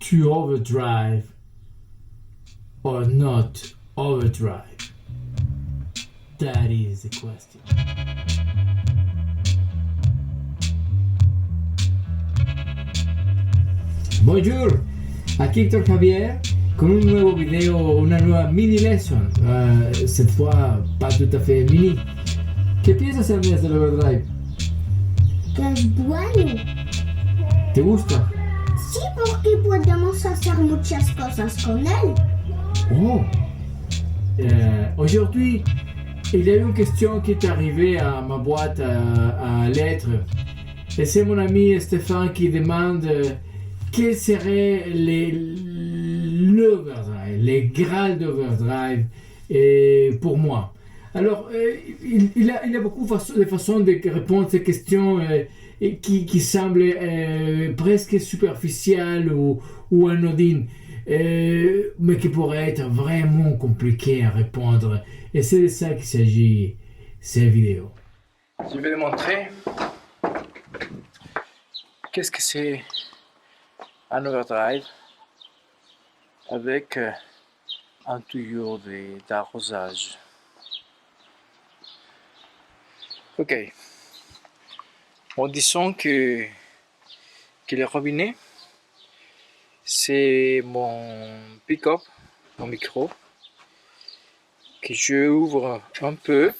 to overdrive or not overdrive? That is the question. Bonjour, aquí Héctor Javier con un nuevo video, una nueva mini lesson, cette fois pas tout à fait mini. ¿Qué piensas Ernest del overdrive? Que es bueno. ¿Te gusta? Sí, porque podemos hacer muchas cosas con él. Oh. Aujourd'hui, il y a une question qui est arrivée à ma boîte à lettres. Et c'est mon ami Stéphane qui demande quels seraient l'overdrive, les grades d'overdrive pour moi. Alors, il a beaucoup de façons de répondre à ces questions qui semblent presque superficielles ou anodines, mais qui pourraient être vraiment compliquées à répondre. Et c'est de ça qu'il s'agit, cette vidéo. Je vais vous montrer qu'est-ce que c'est un overdrive avec un tuyau d'arrosage. Ok. Bon, disons que le robinet, c'est mon pick-up, mon micro, que je ouvre un peu.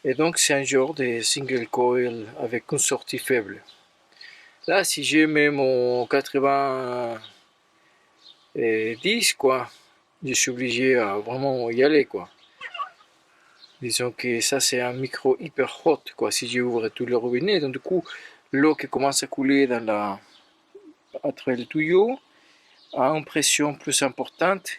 Et donc c'est un genre de single coil avec une sortie faible. Là, si je mets mon 90 quoi, je suis obligé à vraiment y aller quoi. Disons que ça c'est un micro hyper hot quoi. Si j'ouvre tout le robinet, donc du coup l'eau qui commence à couler à travers le tuyau a une pression plus importante.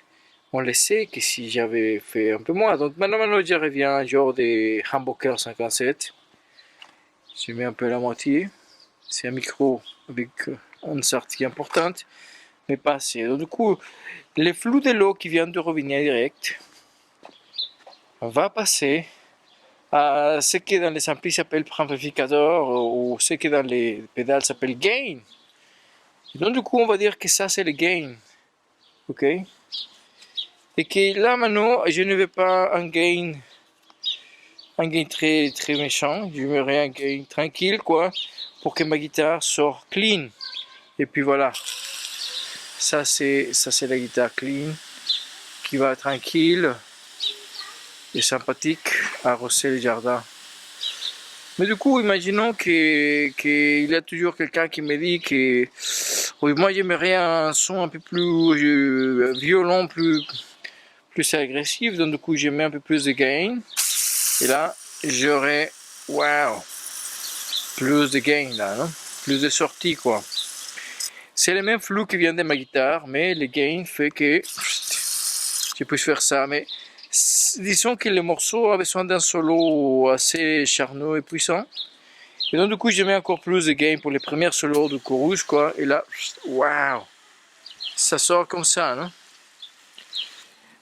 On le sait que si j'avais fait un peu moins. Donc maintenant je reviens genre des Humbucker 57. Je mets un peu la moitié. C'est un micro avec une sortie importante, mais pas assez. Donc du coup, le flux de l'eau qui vient du robinet direct va passer à ce qui dans les amplis s'appelle préamplificateur ou ce qui dans les pédales s'appelle gain. Et donc du coup, on va dire que ça c'est le gain. Ok? Et que là maintenant, je ne veux pas un gain très très méchant. Je veux un gain tranquille quoi, pour que ma guitare sorte clean. Et puis voilà, ça c'est la guitare clean qui va tranquille et sympathique arroser le jardin. Mais du coup, imaginons qu'il y a toujours quelqu'un qui me dit que oui, moi j'aimerais un son un peu plus violent, plus agressif, donc du coup je mets un peu plus de gain. Et là, j'aurai, wow, plus de gain là, non? Plus de sortie quoi. C'est le même flux qui vient de ma guitare, mais le gain fait que je puisse faire ça. Mais disons que le morceau a besoin d'un solo assez charneux et puissant. Et donc du coup, je mets encore plus de gain pour les premiers solos du chorus quoi. Et là, wow, ça sort comme ça, non?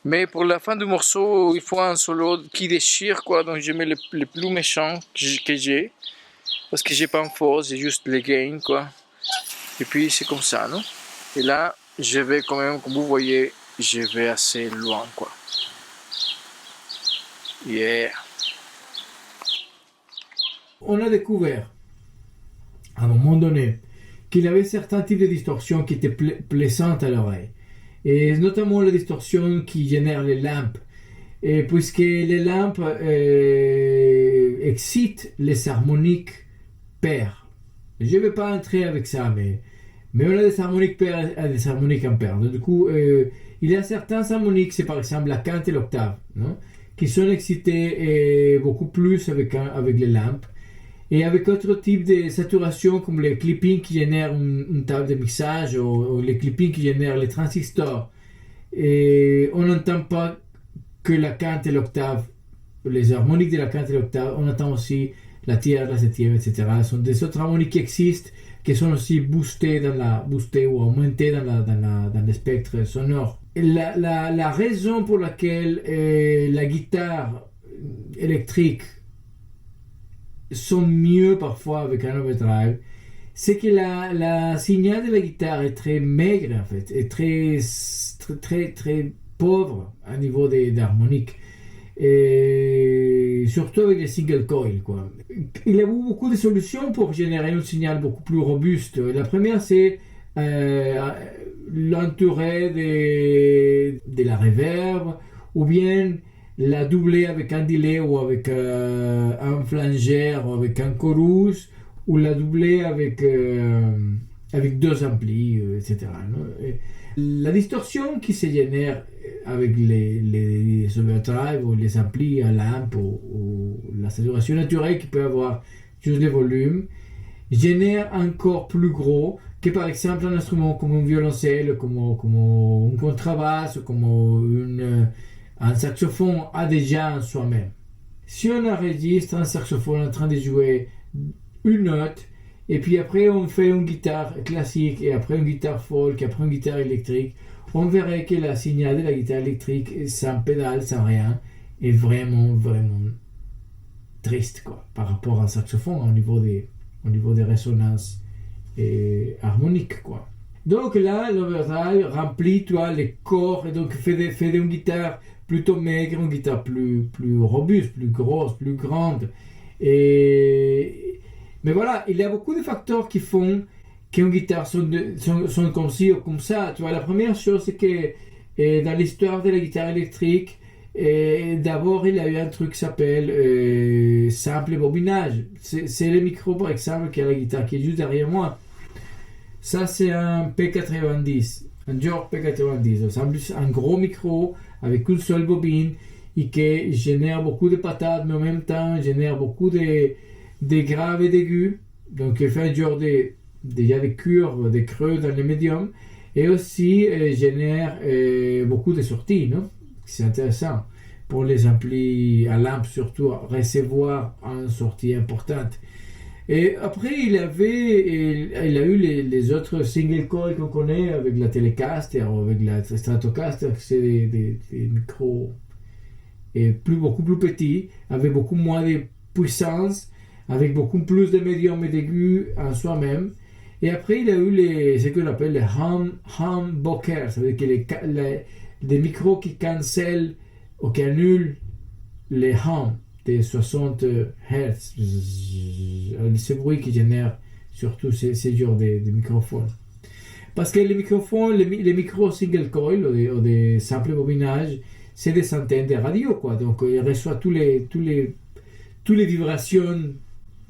Mais pour la fin du morceau, il faut un solo qui déchire quoi. Donc je mets le plus méchant que j'ai. Parce que j'ai pas en force, j'ai juste les gains quoi. Et puis c'est comme ça, non? Et là, je vais quand même, comme vous voyez, je vais assez loin quoi. Yeah. On a découvert, à un moment donné, qu'il y avait certains types de distorsions qui étaient plaisantes à l'oreille. Et notamment les distorsions qui génèrent les lampes. Et puisque les lampes excitent les harmoniques paires. Je ne vais pas entrer avec ça, mais on a des harmoniques paires et des harmoniques impaires. Donc, du coup, il y a certains harmoniques, c'est par exemple la quinte et l'octave, non? Qui sont excités beaucoup plus avec les lampes. Et avec d'autres types de saturation comme les clippings qui génèrent une table de mixage ou les clippings qui génèrent les transistors. Et on n'entend pas que la quinte et l'octave, les harmoniques de la quinte et l'octave, on entend aussi la tierce, la septième, etc. Ce sont des autres harmoniques qui existent, qui sont aussi boostées ou augmentées dans le spectre sonore. La raison pour laquelle la guitare électrique sont mieux parfois avec un overdrive, c'est que la signal de la guitare est très maigre en fait, est très pauvre à niveau d'harmonique. Et surtout avec les single coil, quoi. Il y a beaucoup de solutions pour générer un signal beaucoup plus robuste. La première, c'est l'entourer de la reverb, ou bien la doubler avec un delay ou avec un flanger ou avec un chorus, ou la doubler avec deux amplis, etc. Non? La distorsion qui se génère avec les overdrive ou les amplis à lampe ou la saturation naturelle qui peut avoir juste les volumes génère encore plus gros que par exemple un instrument comme un violoncelle, comme un contrebasse, comme un saxophone a déjà en soi-même. Si on enregistre un saxophone en train de jouer une note, et puis après on fait une guitare classique, et après une guitare folk, et après une guitare électrique, on verrait que la signal de la guitare électrique, sans pédale, sans rien, est vraiment triste, quoi, par rapport à un saxophone au niveau des résonances harmoniques, quoi. Donc là, l'overdrive remplit, les corps, et donc fait une guitare plutôt maigre, une guitare plus robuste, plus grosse, plus grande. Mais voilà, il y a beaucoup de facteurs qui font qu'une guitare sont comme ci ou comme ça. La première chose, c'est que dans l'histoire de la guitare électrique, d'abord, il y a eu un truc qui s'appelle simple bobinage. C'est le micro, par exemple, qui a la guitare qui est juste derrière moi. Ça, c'est un P90, un York P90. C'est un gros micro avec une seule bobine et qui génère beaucoup de patates, mais en même temps, génère beaucoup de graves et d'aigus. Donc, il fait un genre déjà des curves, des creux dans les médiums. Et aussi, génère beaucoup de sorties, non? C'est intéressant pour les amplis à lampe, surtout recevoir une sortie importante. Et après, il a eu les autres single coil qu'on connaît avec la Telecaster ou avec la Stratocaster, c'est des micros beaucoup plus petits, avec beaucoup moins de puissance, avec beaucoup plus de médiums et d'aigus en soi-même. Et après, il a eu ce qu'on appelle les humbuckers, ça veut dire que des micros qui cancellent ou qui annulent les hums des 60 Hz. Ce bruit qui génère surtout ces genres de microphones. Parce que les microphones, les micros single coil ou des simples bobinages, c'est des centaines de radios, quoi. Donc, il reçoit tous les vibrations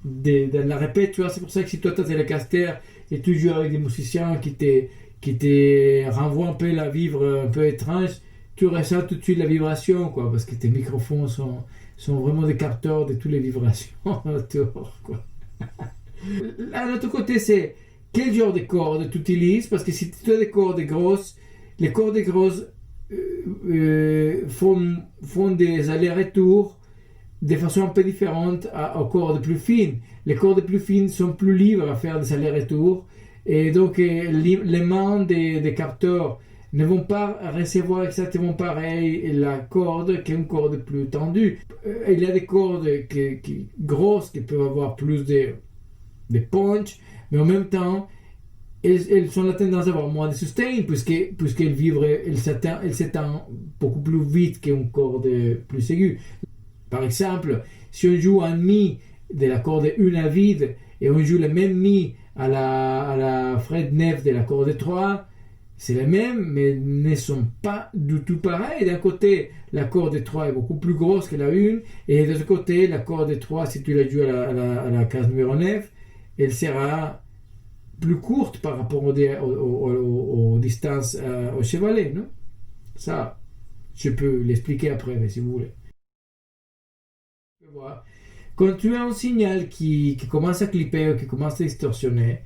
de la répète, tu vois. C'est pour ça que si toi tu as Telecaster et tu joues avec des musiciens qui te renvoient un peu la vivre un peu étrange, tu ressens tout de suite la vibration, quoi, parce que tes microphones sont vraiment des capteurs de toutes les vibrations autour, quoi. À l'autre côté, c'est quel genre de cordes tu utilises, parce que si tu as des cordes grosses, les cordes grosses font des allers-retours de façon un peu différente aux cordes plus fines. Les cordes plus fines sont plus libres à faire des allers-retours, et donc les mains des capteurs ne vont pas recevoir exactement pareil la corde qu'une corde plus tendue. Il y a des cordes grosses qui peuvent avoir plus de punch, mais en même temps, elles ont la tendance à avoir moins de sustain puisqu'elles s'étendent beaucoup plus vite qu'une corde plus aiguë. Par exemple, si on joue un mi de la corde 1 à vide et on joue le même mi à la fret 9 de la corde 3, c'est les mêmes, mais ne sont pas du tout pareils. D'un côté, la corde 3 est beaucoup plus grosse que la 1, et de l'autre côté, la corde 3, si tu la joues à la case numéro 9, elle sera plus courte par rapport aux distances au chevalet, non? Ça, je peux l'expliquer après, mais si vous voulez. Quand tu as un signal qui commence à clipper ou qui commence à distorsionner,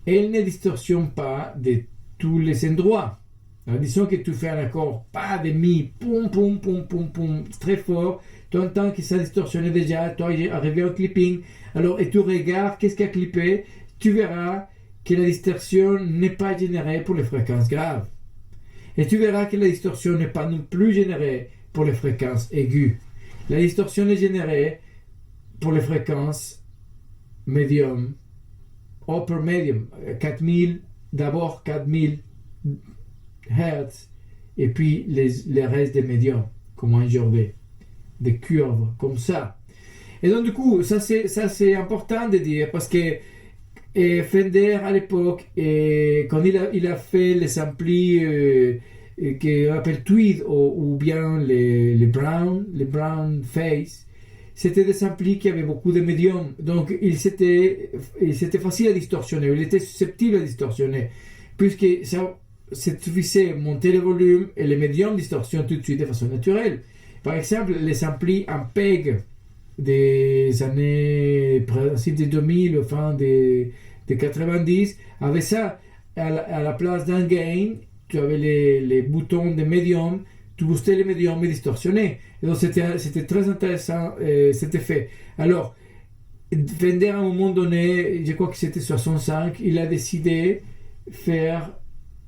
elle ne distorsionne pas de tous les endroits. Alors, disons que tu fais un accord pas de mi, poum, poum, poum, poum, poum, très fort, tu entends que ça distorsionnait déjà, tu es arrivé au clipping, alors, et tu regardes qu'est-ce qui a clippé, tu verras que la distorsion n'est pas générée pour les fréquences graves. Et tu verras que la distorsion n'est pas non plus générée pour les fréquences aiguës. La distorsion est générée pour les fréquences médium, upper medium, 4000, d'abord 4000 Hertz, et puis les restes des médiums, comme un genre de curves, comme ça. Et donc du coup, ça c'est important de dire, parce que Fender à l'époque, quand il a fait les amplis qu'on appelle Tweed ou bien les Brown Face, c'était des amplis qui avaient beaucoup de médiums, donc c'était facile à distorsionner, il était susceptible à distorsionner, puisque ça suffisait monter le volume et les médiums distorsionnent tout de suite de façon naturelle. Par exemple, les amplis Ampeg des années principe des 2000, fin des 90, avaient ça à la place d'un gain, tu avais les boutons de médium, tu boostais les médiums et distorsionnais. Et donc c'était très intéressant cet effet. Alors, Fender à un moment donné, je crois que c'était 65, il a décidé faire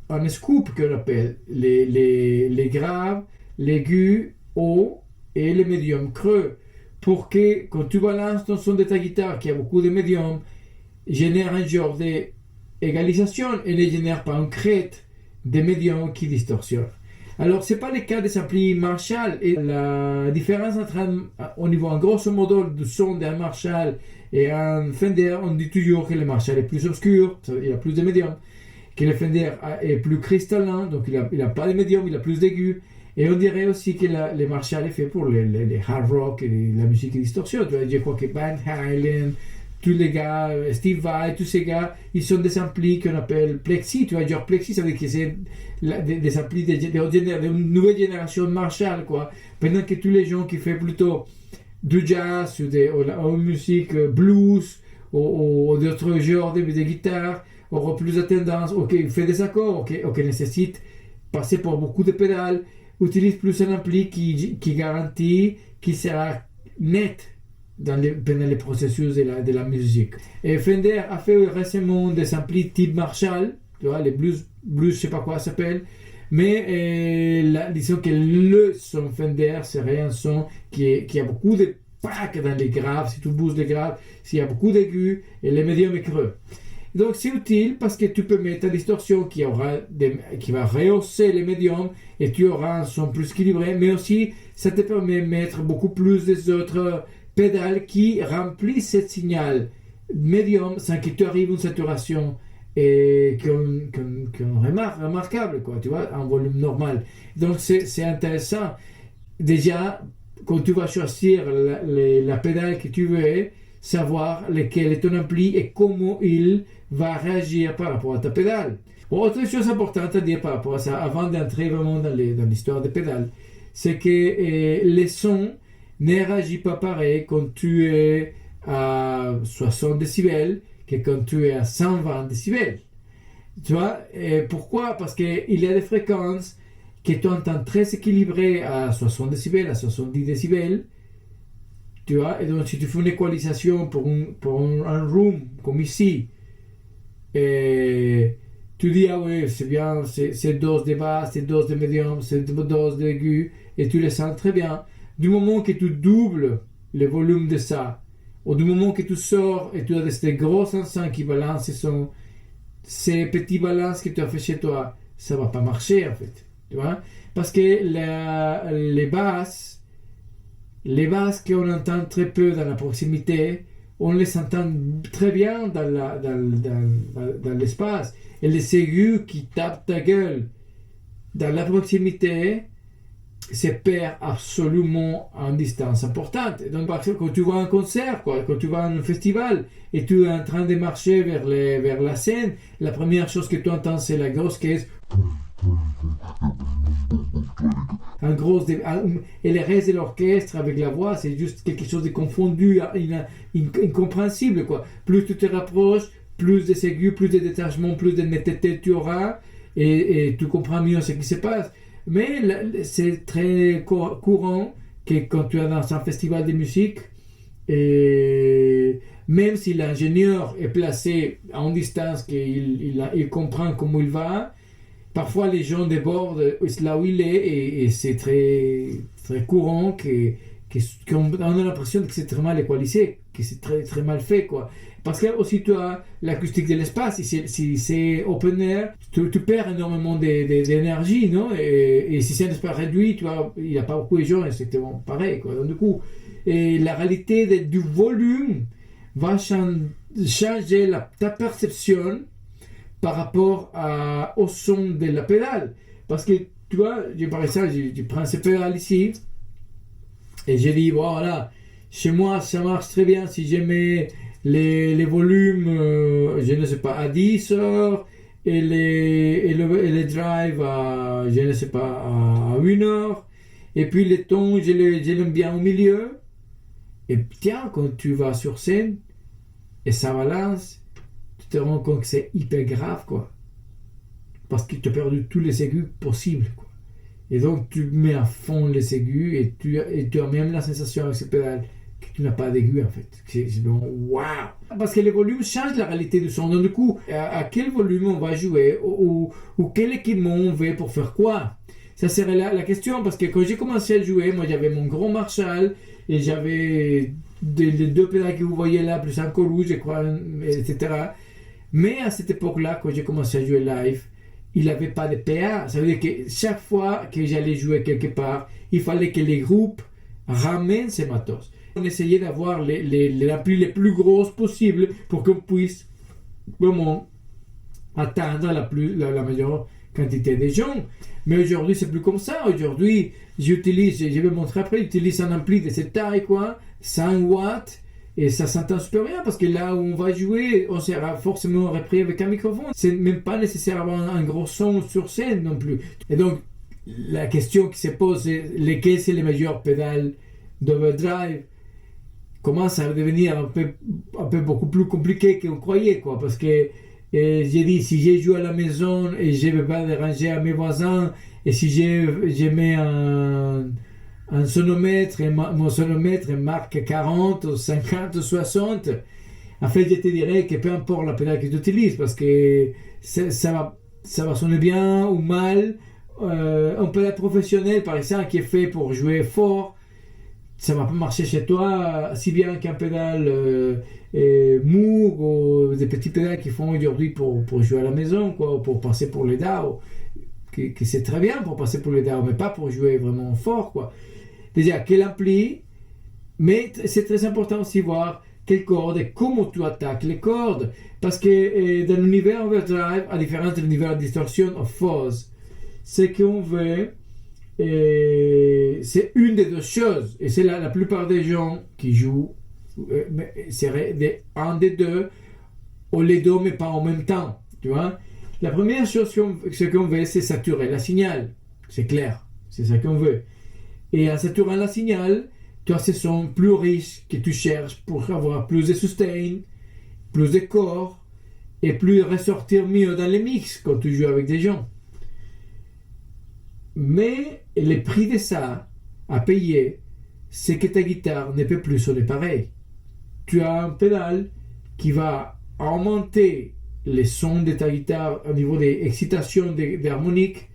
un scoop qu'on appelle les graves, l'aigu, haut et les médiums creux, pour que quand tu balances ton son de ta guitare qui a beaucoup de médiums, génère un genre d'égalisation et ne génère pas une crête de médiums qui distorsionne. Alors c'est pas le cas des amplis Marshall, et la différence au niveau en grosso modo du son d'un Marshall et un Fender, on dit toujours que le Marshall est plus obscur, il a plus de médiums, que le Fender est plus cristallin, donc il a pas de médiums, il a plus d'aigus. Et on dirait aussi que les Marshall est fait pour les hard rock et la musique distorsion. Je crois que Van Halen, tous les gars, Steve Vai, tous ces gars, ils sont des amplis qu'on appelle Plexi. Tu vois, genre Plexi, ça veut dire que c'est des amplis d'une nouvelle génération de Marshall, quoi. Pendant que tous les gens qui font plutôt du jazz ou musique blues ou d'autres genres de guitare auront plus de tendance, ok, fait des accords, ok, nécessite passer par beaucoup de pédales, utilise plus un ampli qui garantit qu'il sera net pendant les processus de la musique. Et Fender a fait récemment des amplis type Marshall, tu vois, les blues, je sais pas quoi ça s'appelle, mais disons que le son Fender serait un son qui a beaucoup de packs dans les graves, si tu bouges les graves, s'il y a beaucoup d'aigus et les médiums et creux. Donc c'est utile parce que tu peux mettre une distorsion qui va rehausser les médiums et tu auras un son plus équilibré, mais aussi ça te permet de mettre beaucoup plus des autres pédales qui remplissent ce signal médium sans que tu arrives à une saturation et remarquable, quoi, tu vois, en volume normal. Donc c'est intéressant. Déjà, quand tu vas choisir la pédale que tu veux, savoir lequel est ton ampli et comment il va réagir par rapport à ta pédale. Autre chose importante à dire par rapport à ça, avant d'entrer vraiment dans l'histoire des pédales, c'est que les sons ne réagissent pas pareil quand tu es à 60 décibels que quand tu es à 120 décibels. Tu vois, et pourquoi? Parce qu'il y a des fréquences que tu entends très équilibrées à 60 décibels, à 70 décibels. Tu vois, et donc si tu fais une équalisation pour un room comme ici, et tu dis ah oui c'est bien, c'est dose de basse, c'est dose de médium, c'est dose d'aigu, et tu les sens très bien. Du moment que tu doubles le volume de ça, ou du moment que tu sors et tu as des gros enceintes qui balancent ces petits balances que tu as fait chez toi, ça va pas marcher en fait, tu vois, parce que les basses qu'on entend très peu dans la proximité, on les entend très bien dans l'espace. Et les aigus qui tapent ta gueule dans la proximité se perdent absolument en distance importante. Donc, par exemple, quand tu vas à un concert, quand tu vas à un festival et tu es en train de marcher vers la scène, la première chose que tu entends, c'est la grosse caisse. Et le reste de l'orchestre avec la voix, c'est juste quelque chose de confondu, incompréhensible, quoi. Plus tu te rapproches, plus de aigus, plus de détachement, plus de netteté tu auras, et tu comprends mieux ce qui se passe. Mais c'est très courant que quand tu es dans un festival de musique, et même si l'ingénieur est placé à une distance qu'il comprend comment il va, parfois les gens débordent là où il est, et c'est très, très courant qu'on a l'impression que c'est très mal équalisé, que c'est très, très mal fait, quoi. Parce que aussi tu as l'acoustique de l'espace, si c'est open air, tu perds énormément d'énergie, non? Et si c'est un espace réduit, tu vois, il n'y a pas beaucoup de gens, c'est exactement pareil, quoi. Donc du coup, et la réalité du volume va changer ta perception par rapport au son de la pédale. Parce que, tu vois, par exemple, je prends ces pédales ici, et j'ai dit, voilà, chez moi, ça marche très bien si je mets les volumes, je ne sais pas, à 10 heures, et les drives à, je ne sais pas, à 1 heure, et puis les tons, je l'aime bien au milieu. Et tiens, quand tu vas sur scène, et ça balance, tu te rends compte que c'est hyper grave, quoi. Parce que tu as perdu tous les aigus possibles, quoi. Et donc tu mets à fond les aigus et tu as même la sensation avec ces pédales que tu n'as pas d'aigus, en fait. C'est vraiment waouh! Parce que les volumes changent la réalité du son. Donc du coup, à quel volume on va jouer ou quel équipement on veut pour faire quoi? Ça serait la question, parce que quand j'ai commencé à jouer, moi j'avais mon grand Marshall et j'avais les 2 pédales que vous voyez là, plus un Corus, je crois, etc. Mais à cette époque-là, quand j'ai commencé à jouer live, il n'avait pas de PA. Ça veut dire que chaque fois que j'allais jouer quelque part, il fallait que les groupes ramènent ces matos. On essayait d'avoir les amplis les plus grosses possibles pour qu'on puisse vraiment atteindre la meilleure quantité de gens. Mais aujourd'hui, c'est plus comme ça. Aujourd'hui, je vais montrer après, j'utilise un ampli de cette taille, quoi, 100 watts, et ça s'entend super bien, parce que là où on va jouer, on sera forcément repris avec un microphone. C'est même pas nécessaire d'avoir un gros son sur scène non plus. Et donc, la question qui se pose, c'est lesquelles sont les meilleures pédales d'overdrive, commence à devenir un peu beaucoup plus compliqué qu'on croyait, quoi, parce que j'ai dit, si je joue à la maison et je ne vais pas déranger à mes voisins, et si je mets un sonomètre et mon sonomètre marque 40 ou 50 ou 60, en fait je te dirais que peu importe la pédale que tu utilises, parce que ça va sonner bien ou mal. Un pédale professionnel par exemple qui est fait pour jouer fort, ça va pas marcher chez toi si bien qu'un pédale Moog ou des petits pédales qui font aujourd'hui pour jouer à la maison, quoi, pour passer pour les DAO, que c'est très bien pour passer pour les DAO, mais pas pour jouer vraiment fort, quoi. Déjà, quel ampli, mais c'est très important aussi voir quelles cordes et comment tu attaques les cordes, parce que dans l'univers overdrive, à différence de l'univers distorsion of fuzz, ce qu'on veut, c'est une des 2 choses, et c'est la plupart des gens qui jouent serait un des 2 ou les 2 mais pas en même temps, tu vois. La première chose ce qu'on veut, c'est saturer la signal, c'est clair, c'est ça qu'on veut. Et en saturant la signal, tu as ces sons plus riches que tu cherches pour avoir plus de sustain, plus de corps et plus ressortir mieux dans les mix quand tu joues avec des gens. Mais le prix de ça à payer, c'est que ta guitare ne peut plus sonner pareil. Tu as un pédale qui va augmenter les sons de ta guitare au niveau des excitations, des harmoniques,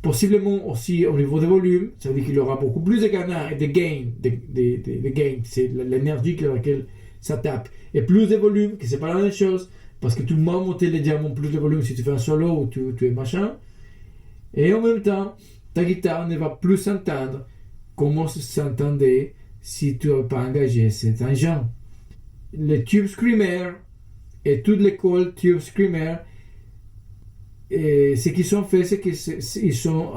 possiblement aussi au niveau de volume. Ça veut dire qu'il aura beaucoup plus de gain et de gain, c'est l'énergie avec laquelle ça tape, et plus de volume, que c'est pas la même chose, parce que tu vas monter légèrement plus de volume si tu fais un solo ou tu es machin, et en même temps ta guitare ne va plus s'entendre comme ça s'entendait si tu n'avais pas engagé cet engin. Les Tube Screamer et toute l'école Tube Screamer, et ce qu'ils ont fait, c'est qu'ils sont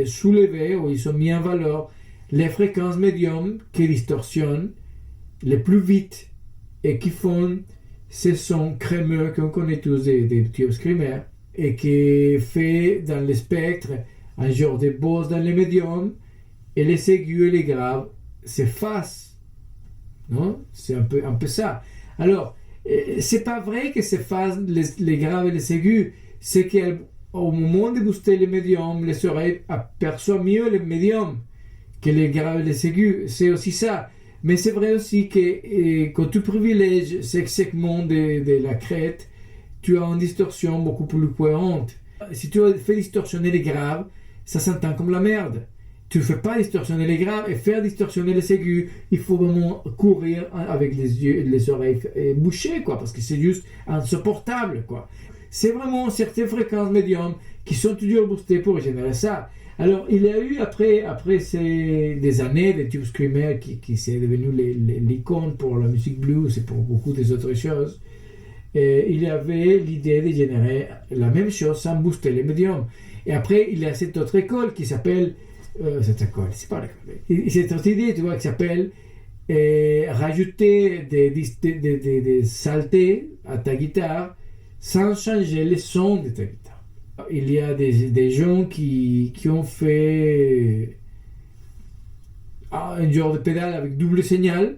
soulevés ou ils ont mis en valeur les fréquences médium qui distorsionnent les plus vite et qui font ces sons crémeux qu'on connaît tous des Tube Screamer, et qui fait dans le spectre un genre de boss dans les médiums, et les aigus et les graves s'effacent, non? C'est un peu ça. Alors, c'est pas vrai que s'effacent les graves et les aigus, c'est qu'au moment de booster les médiums, les oreilles aperçoivent mieux les médiums que les graves et les aigus, c'est aussi ça. Mais c'est vrai aussi que quand tu privilèges ces segments de la crête, tu as une distorsion beaucoup plus cohérente. Si tu fais distorsionner les graves, ça s'entend comme la merde. tu ne fais pas distorsionner les graves et faire distorsionner les aigus, il faut vraiment courir avec les yeux, les oreilles bouchées, quoi, parce que c'est juste insupportable, quoi. C'est vraiment certaines fréquences médium qui sont toujours boostées pour générer ça. Alors, il y a eu, après des années, des tube screamers qui sont devenus l'icône pour la musique blues et pour beaucoup des autres choses, et il y avait l'idée de générer la même chose sans booster les médiums. Et après, il y a cette autre école qui s'appelle, cette autre idée, tu vois, qui s'appelle rajouter des saletés à ta guitare sans changer les sons de ta guitare. Il y a des gens qui ont fait un genre de pédale avec double signal.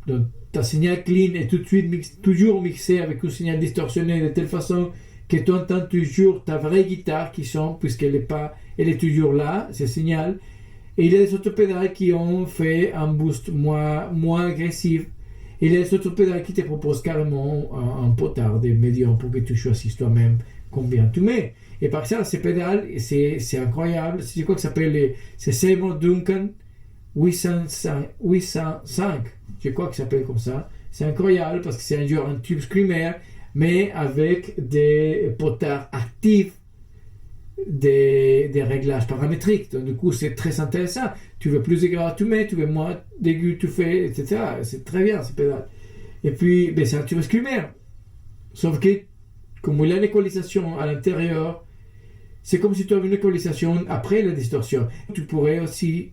Donc, ta signal clean est tout de suite toujours mixé avec un signal distorsionné de telle façon que tu entends toujours ta vraie guitare qui sonne, puisqu'elle est toujours là, ce signal. Et il y a des autres pédales qui ont fait un boost moins agressif. Et il y a des autres pédales qui te proposent carrément un potard de médium pour que tu choisisses toi-même combien tu mets. Et par ça, ces pédales, c'est incroyable. C'est quoi que ça s'appelle c'est Seymour Duncan 805. Je crois que ça s'appelle comme ça. C'est incroyable parce que c'est un tube screamer, mais avec des potards actifs, des réglages paramétriques. Donc, du coup, c'est très intéressant. Tu veux plus de grave, tu mets, tu veux moins d'aigus, tu fais, etc. C'est très bien, ces pédales. Et puis, c'est un tube screamer. Sauf que, comme il y a une équalisation à l'intérieur, c'est comme si tu avais une équalisation après la distorsion. Tu pourrais aussi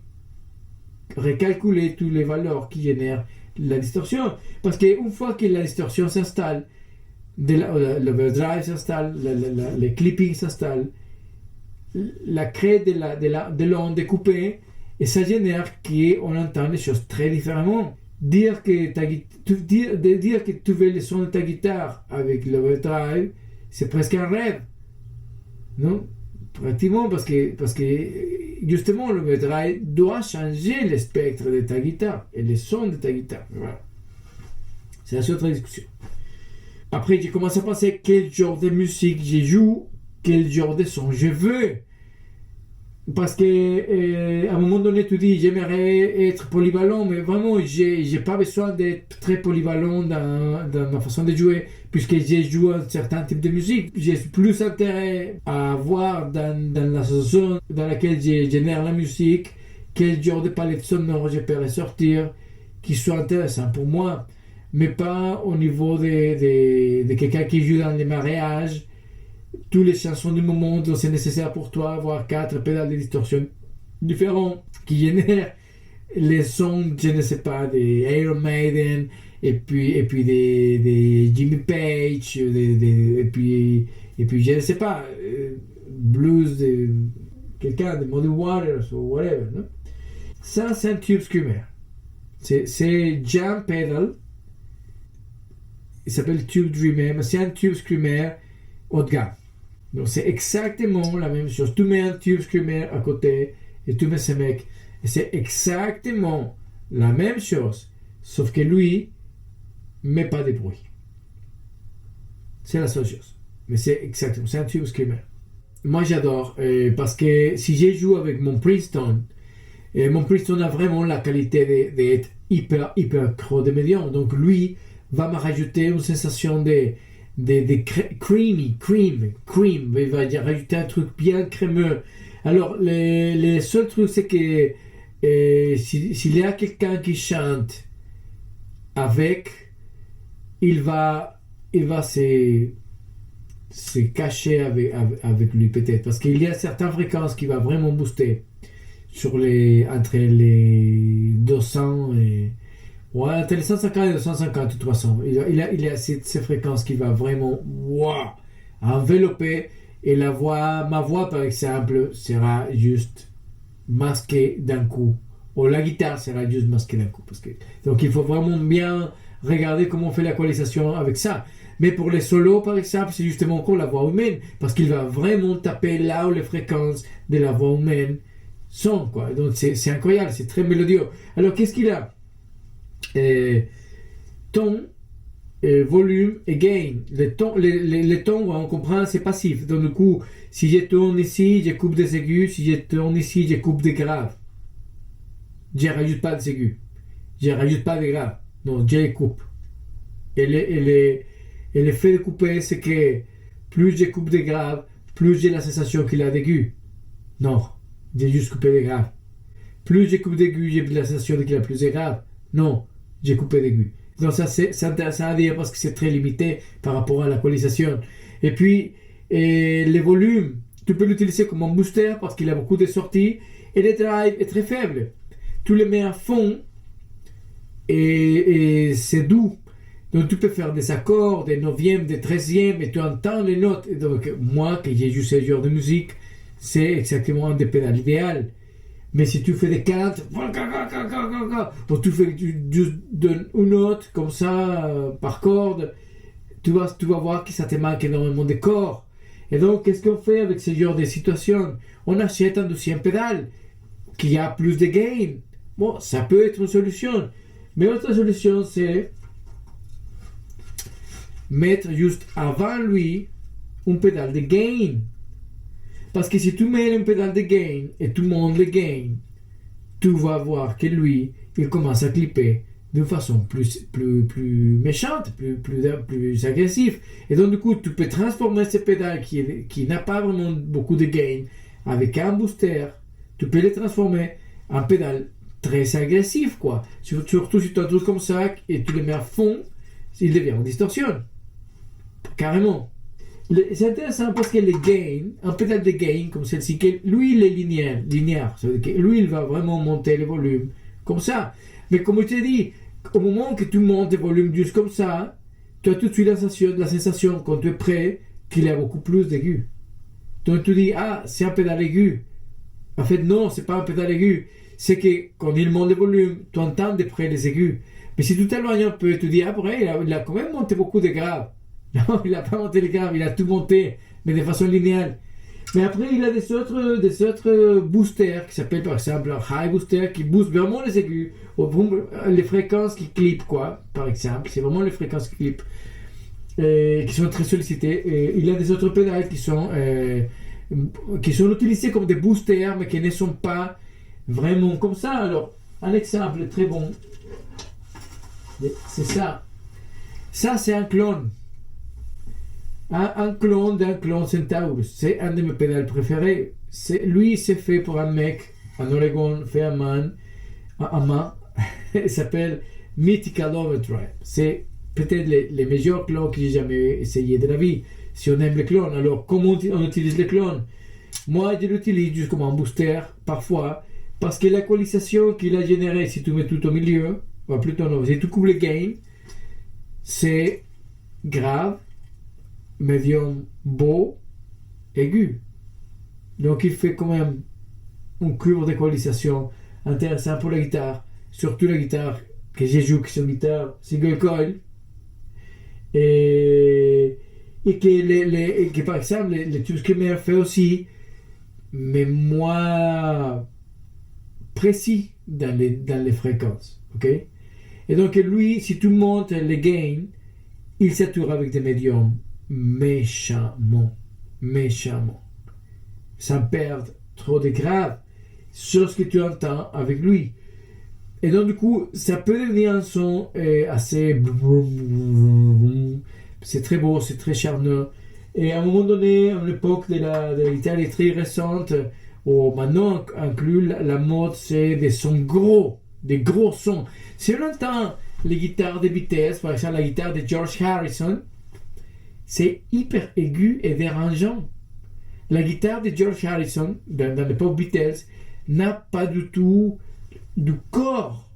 recalculer toutes les valeurs qui génèrent la distorsion. Parce qu'une fois que la distorsion s'installe, l'overdrive s'installe, le clipping s'installe, la craie de l'onde découpée, et ça génère qu'on entend les choses très différemment. Dire que tu veux le son de ta guitare avec l'overdrive, c'est presque un rêve. Non? Pratiquement parce que justement l'overdrive doit changer le spectre de ta guitare et le son de ta guitare. Voilà. C'est une autre discussion. Après, j'ai commencé à penser quel genre de musique je joue, quel genre de son je veux. Parce que à un moment donné, tu dis j'aimerais être polyvalent, mais vraiment, j'ai pas besoin d'être très polyvalent dans ma façon de jouer, puisque j'ai joué un certain type de musique. J'ai plus intérêt à voir dans la zone dans laquelle je génère la musique, quel genre de palette sonore je peux ressortir, qui soit intéressant pour moi, mais pas au niveau de quelqu'un qui joue dans les mariages. Toutes les chansons du moment dont c'est nécessaire pour toi avoir 4 pédales de distorsion différents qui génèrent les sons, je ne sais pas, des Iron Maiden et puis des Jimmy Page et puis je ne sais pas, blues de quelqu'un de Muddy Waters ou whatever, non? Ça, c'est un tube screamer. C'est Jam Pedal. Il s'appelle Tube Dreamer, mais c'est un tube screamer haut de gamme. Donc c'est exactement la même chose. Tu mets un tube screamer à côté et tu mets ce mec. Et c'est exactement la même chose. Sauf que lui met pas de bruit. C'est la seule chose. Mais c'est exactement, c'est un tube screamer. Moi j'adore parce que si je joue avec mon Princeton, mon Princeton a vraiment la qualité d'être hyper creux de médium. Donc lui va me rajouter une sensation de cream, il va rajouter un truc bien crémeux. Alors, le seul truc, c'est que s'il y a quelqu'un qui chante avec, il va se cacher avec lui, peut-être, parce qu'il y a certaines fréquences qui va vraiment booster entre les 200 et entre les 150 et 250 de toute façon. Il y a ces fréquences qui va vraiment envelopper, et ma voix par exemple sera juste masquée d'un coup, ou la guitare sera juste masquée d'un coup, donc il faut vraiment bien regarder comment on fait l'équalisation avec ça. Mais pour les solos par exemple, c'est justement encore la voix humaine, parce qu'il va vraiment taper là où les fréquences de la voix humaine sont, quoi. Donc c'est incroyable, c'est très mélodieux. Alors qu'est-ce qu'il a? Ton, volume et gain. Les tons, on comprend, c'est passif. Donc du coup, si je tourne ici, je coupe des aigus. Si je tourne ici, je coupe des graves. je rajoute pas des aigus. Je rajoute pas de graves. Non, je les coupe. Et l'effet de couper, c'est que plus je coupe des graves, plus j'ai la sensation qu'il a d'aigus. Non, j'ai juste coupé des graves. Plus je coupe d'aigus, j'ai la sensation qu'il a plus de graves. Non, j'ai coupé d'aigus. Donc ça, c'est intéressant à dire parce que c'est très limité par rapport à l'équalisation. Et puis, les volumes, tu peux l'utiliser comme un booster parce qu'il a beaucoup de sorties. Et le drive est très faible. Tu le mets à fond et c'est doux. Donc tu peux faire des accords, des neuvièmes, des treizièmes et tu entends les notes. Et donc moi, qui j'ai juste ce genre de musique, c'est exactement un des pédales idéal. Mais si tu fais des quintes, ou tu fais juste une note comme ça par corde, tu vas voir que ça te manque énormément de corps. Et donc, qu'est-ce qu'on fait avec ce genre de situation? On achète un deuxième pédale qui a plus de gain. Bon, ça peut être une solution. Mais autre solution, c'est mettre juste avant lui un pédale de gain. Parce que si tu mets un pédale de gain et tu montes le gain, tu vas voir que lui, il commence à clipper d'une façon plus méchante, plus agressive. Et donc, du coup, tu peux transformer ce pédale qui n'a pas vraiment beaucoup de gain avec un booster. Tu peux le transformer en pédale très agressif, quoi. Surtout si tu as un truc comme ça et tu le mets à fond, il devient en distorsion. Carrément. C'est intéressant parce que les gains, un pédale de gain comme celle-ci, lui il est linéaire, ça veut dire que lui il va vraiment monter le volume comme ça. Mais comme je t'ai dit, au moment que tu montes le volume juste comme ça, tu as tout de suite la sensation quand tu es prêt qu'il y a beaucoup plus d'aigus. Donc tu dis, ah, c'est un pédale aigu. En fait, non, c'est pas un pédale aigu. C'est que quand il monte le volume, tu entends de près les aigus. Mais si tu t'éloignes un peu, tu dis, ah, après, il a quand même monté beaucoup de graves. Non, il n'a pas monté les graves, il a tout monté, mais de façon linéaire. Mais après, il a des autres boosters qui s'appellent par exemple un high booster qui booste vraiment les aigus, les fréquences qui clippent, quoi, par exemple. C'est vraiment les fréquences qui clippent, qui sont très sollicitées. Et il a des autres pédales qui sont utilisées comme des boosters, mais qui ne sont pas vraiment comme ça. Alors, un exemple très bon, c'est ça. Ça, c'est un clone. Un clone d'un clone Centaurus. C'est un de mes pédales préférés. Lui, c'est fait pour un mec en Oregon, fait à main. Il s'appelle Mythical Overdrive. C'est peut-être les meilleurs clones que j'ai jamais essayé de la vie. Si on aime les clones, alors comment on utilise les clones? Moi, je l'utilise juste comme un booster, parfois, parce que l'équalisation qu'il a générée, si tu mets tout au milieu, ou plutôt non, si tu coupes le gain, c'est grave, médium, beau, aigu. Donc il fait quand même une curve d'équalisation intéressant pour la guitare, surtout la guitare que j'ai joué, qui est une guitare single coil, et que par exemple les tubes que Meyer fait aussi, mais moins précis dans les fréquences, ok? Et donc lui, si tu montes les gains, il sature avec des médiums méchamment, sans perdre trop de grave sur ce que tu entends avec lui. Et donc du coup, ça peut devenir un son assez... C'est très beau, c'est très charmeur. Et à un moment donné, à l'époque de la guitare électrique récente, où maintenant inclut la mode, c'est des sons gros, des gros sons. Si on entend les guitares de vitesse, par exemple la guitare de George Harrison, c'est hyper aigu et dérangeant. La guitare de George Harrison, dans l'époque Beatles, n'a pas du tout du corps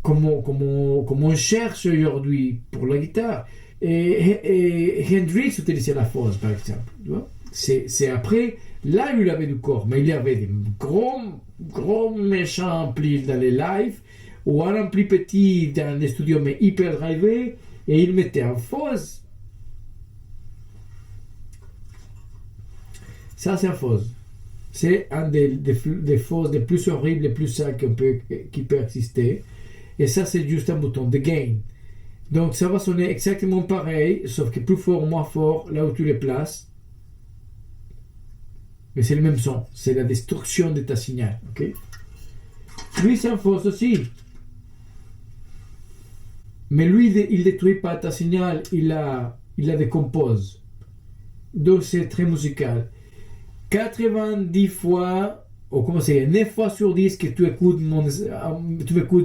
comme on cherche aujourd'hui pour la guitare. Et Hendrix utilisait la fosse, par exemple. Tu vois? C'est après, là il avait du corps, mais il y avait des gros méchants amplis dans les lives, ou un ampli petit dans les studios, mais hyper drivé, et il mettait en fosse. Ça, c'est un fausse. C'est un des fausses les plus horribles, les plus sales qui peut exister. Et ça, c'est juste un bouton de gain. Donc, ça va sonner exactement pareil, sauf que plus fort ou moins fort, là où tu les places. Mais c'est le même son. C'est la destruction de ta signal. Okay? lui s'enfonce aussi. Mais lui, il détruit pas ta signal, il la décompose. Donc c'est très musical. 90 fois, ou comment c'est, 9 fois sur 10 que tu écoutes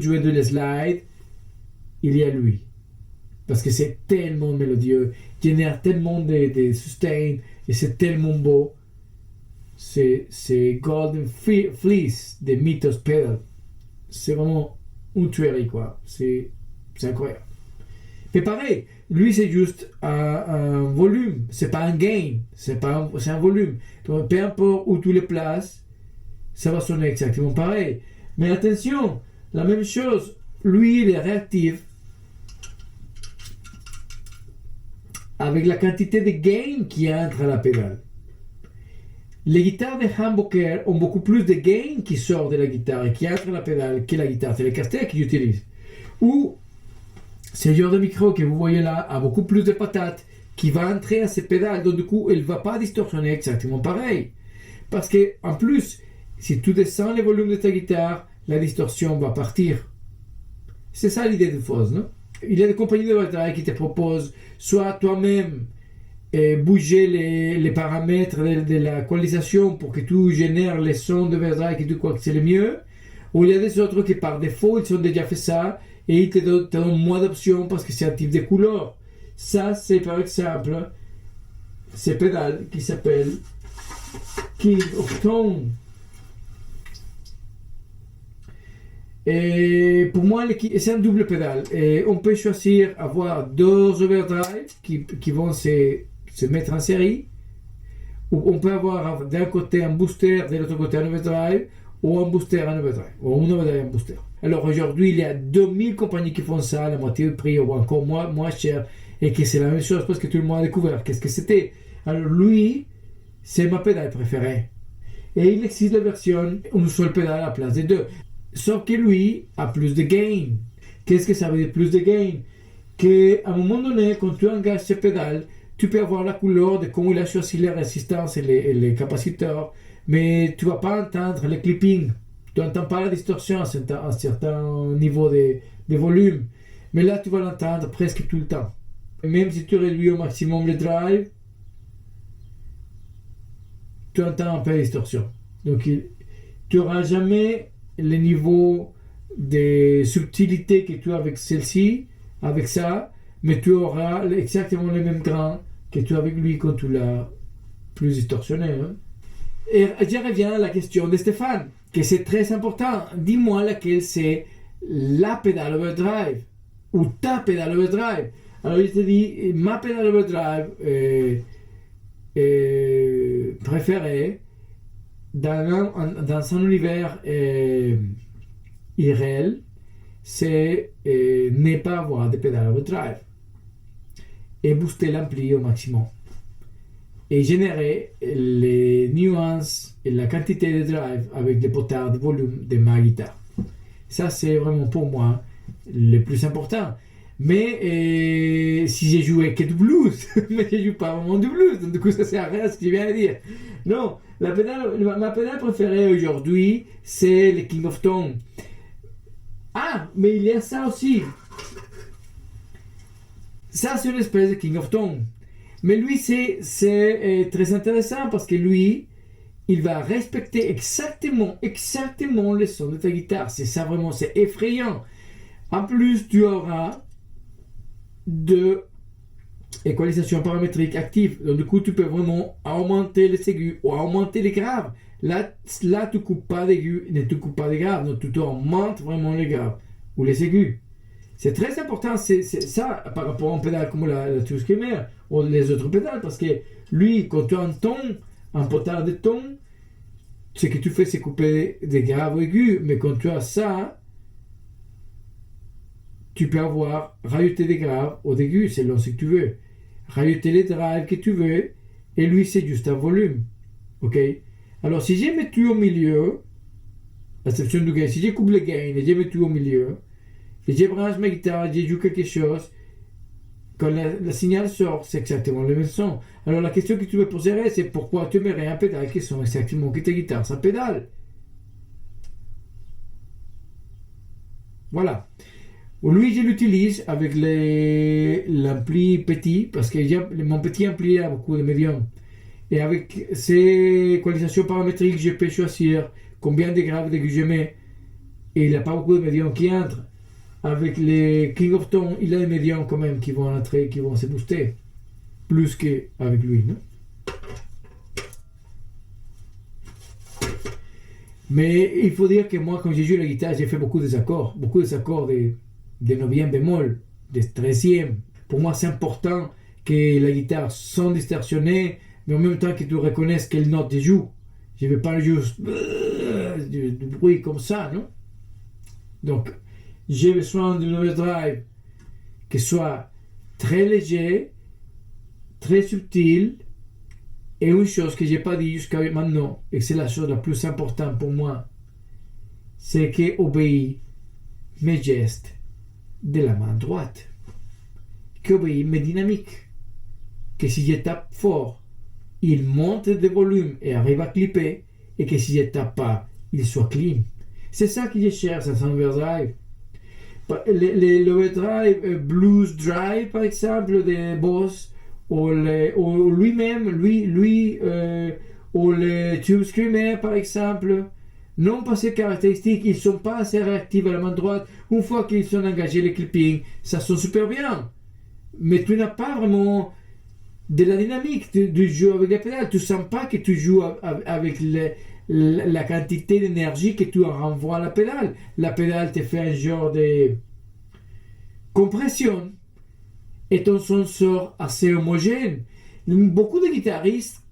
jouer de les slides, il y a lui. Parce que c'est tellement mélodieux, génère tellement de sustain, et c'est tellement beau. C'est Golden Fleece de Mythos Pedal. C'est vraiment une tuerie, quoi. C'est incroyable. Mais pareil, lui c'est juste un volume, c'est pas un gain, c'est un volume. Donc peu importe où tu le places, ça va sonner exactement pareil. Mais attention, la même chose, lui il est réactif avec la quantité de gain qui entre à la pédale. Les guitares de humbucker ont beaucoup plus de gain qui sort de la guitare et qui entre à la pédale que la guitare Telecaster qu'ils utilisent. Ou ce genre de micro que vous voyez là a beaucoup plus de patates qui va entrer à ces pédales, donc du coup elle ne va pas distorsionner exactement pareil. Parce que en plus, si tu descends le volume de ta guitare, la distorsion va partir. C'est ça l'idée de Foz, non? Il y a des compagnies de batterie qui te proposent soit toi-même bouger les paramètres de la qualisation pour que tu génères les sons de batterie que tu crois que c'est le mieux, ou il y a des autres qui par défaut ils ont déjà fait ça et ils te donnent moins d'options parce que c'est un type de couleur. Ça c'est par exemple ces pédales qui s'appellent King of Tone. Et pour moi, c'est un double pédale. Et on peut choisir avoir deux overdrive qui vont se mettre en série. Ou on peut avoir d'un côté un booster, de l'autre côté un overdrive, ou un booster, un overdrive, ou un overdrive, un booster. Alors aujourd'hui, il y a 2000 compagnies qui font ça à la moitié du prix, ou encore moins cher, et que c'est la même chose parce que tout le monde a découvert qu'est-ce que c'était. Alors lui, c'est ma pédale préférée. Et il existe la version une seule pédale à la place de deux. Sauf que lui a plus de gain. Qu'est-ce que ça veut dire plus de gain? Qu'à un moment donné, quand tu engages ce pédale, tu peux avoir la couleur de comment il a choisi les résistances et les capaciteurs, mais tu ne vas pas entendre les clippings. Tu n'entends pas la distorsion à un certain niveau de volume. Mais là, tu vas l'entendre presque tout le temps. Et même si tu réduis au maximum le drive, tu entends un peu la distorsion. Donc, tu n'auras jamais le niveau de subtilité que tu as avec celle-ci, avec ça, mais tu auras exactement les mêmes grains que tu as avec lui quand tu l'as plus distorsionné. Hein. Et je reviens à la question de Stéphane, que c'est très important. Dis-moi laquelle c'est la pédale overdrive ou ta pédale overdrive. Alors je te dis, ma pédale overdrive préférée dans un univers irréel, c'est ne pas avoir de pédale overdrive et booster l'ampli au maximum et générer les nuances et la quantité de drive avec les potards de volume de ma guitare. Ça c'est vraiment pour moi le plus important. Mais si j'ai joué que du blues, mais je joue pas vraiment du blues, donc du coup ça sert à rien ce que je viens de dire. Non, ma pédale préférée aujourd'hui, c'est le King of Tone. Ah, mais il y a ça aussi. Ça, c'est une espèce de King of Tone. Mais lui, c'est très intéressant parce que lui, il va respecter exactement les sons de ta guitare. C'est ça vraiment, c'est effrayant. En plus, tu auras de équalisation paramétrique active. Donc du coup, tu peux vraiment augmenter les aigus ou augmenter les graves. Là tu ne coupes pas d'aigus, ne tu coupes pas des graves. Donc tu augmentes vraiment les graves ou les aigus. C'est très important, c'est ça par rapport à un pédale comme la Tuskemer ou les autres pédales, parce que lui, quand tu as un ton, un potard de ton, ce que tu fais, c'est couper des graves ou aigus. Mais quand tu as ça, tu peux rajouter des graves ou des aigus selon ce que tu veux. Rajouter les drives que tu veux, et lui, c'est juste un volume. Ok? Alors, si j'ai mis tout au milieu, à l'exception du gain, si je coupe le gain et j'ai mis tout au milieu, et je branche ma guitare, je joue quelque chose, quand le signal sort, c'est exactement le même son. Alors, la question que tu me poserais, c'est pourquoi tu mets un pédale qui sonne exactement que ta guitare, ça pédale? Voilà. Lui, je l'utilise avec l'ampli petit, parce que mon petit ampli a beaucoup de médium. Et avec ces équalisations paramétriques, je peux choisir combien de graves que je mets. Et il n'a pas beaucoup de médiums qui entrent. Avec les King of Tone, il a des médiums quand même qui vont entrer, qui vont se booster. Plus qu'avec lui, non? Mais il faut dire que moi, quand j'ai joué la guitare, j'ai fait beaucoup des accords de 9e bémol, de 13e. Pour moi, c'est important que la guitare sonne distorsionnée, mais en même temps que tu reconnaisses quelle note tu joues. Je ne vais pas juste du bruit comme ça, non? Donc, j'ai besoin d'une overdrive qui soit très léger, très subtil, et une chose que je n'ai pas dit jusqu'à maintenant, et c'est la chose la plus importante pour moi, c'est qu'il obéit mes gestes de la main droite, qui obéit mes dynamiques, que si je tape fort, il monte de volume et arrive à clipper, et que si je tape pas, il soit clean. C'est ça que je cherche dans un overdrive. L'overdrive Blues Drive, par exemple, de Boss, ou lui-même, ou le Tube Screamer, par exemple, non pas ces caractéristiques, ils ne sont pas assez réactifs à la main droite. Une fois qu'ils sont engagés, les clippings, ça sonne super bien. Mais tu n'as pas vraiment de la dynamique du jeu avec les pédales. Tu ne sens pas que tu joues avec la quantité d'énergie que tu renvoies à la pédale. La pédale te fait un genre de compression et ton son sort assez homogène. Beaucoup de guitaristes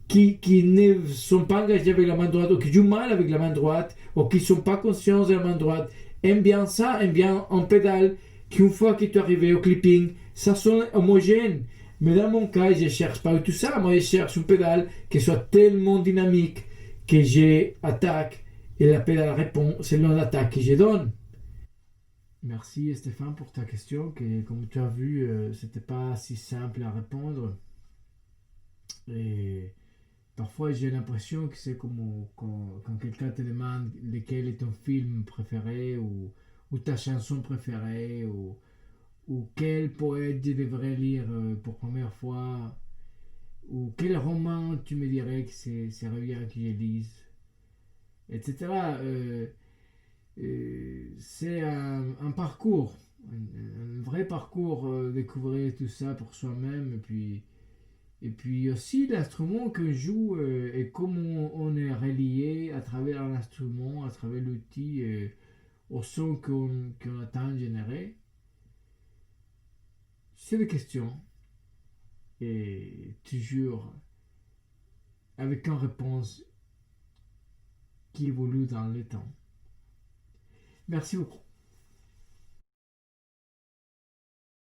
qui ne sont pas engagés avec la main droite ou qui jouent mal avec la main droite ou qui ne sont pas conscients de la main droite aiment bien ça, aiment bien en pédale qu'une fois que tu es arrivé au clipping, ça sonne homogène. Mais dans mon cas, je ne cherche pas tout ça. Moi, je cherche une pédale qui soit tellement dynamique que j'attaque et la pédale répond selon l'attaque que je donne. Merci Stéphane pour ta question, que comme tu as vu, c'était pas si simple à répondre. Et parfois j'ai l'impression que c'est comme quand quelqu'un te demande lequel est ton film préféré ou ta chanson préférée ou quel poète je devrais lire pour première fois ou quel roman tu me dirais que c'est bien que je lise, etc. C'est un parcours, un vrai parcours, découvrir tout ça pour soi-même et puis aussi l'instrument que joue et comment on est relié à travers l'instrument, à travers l'outil au son qu'on attend générer. C'est des questions et toujours avec une réponse qui évolue dans le temps. Merci beaucoup.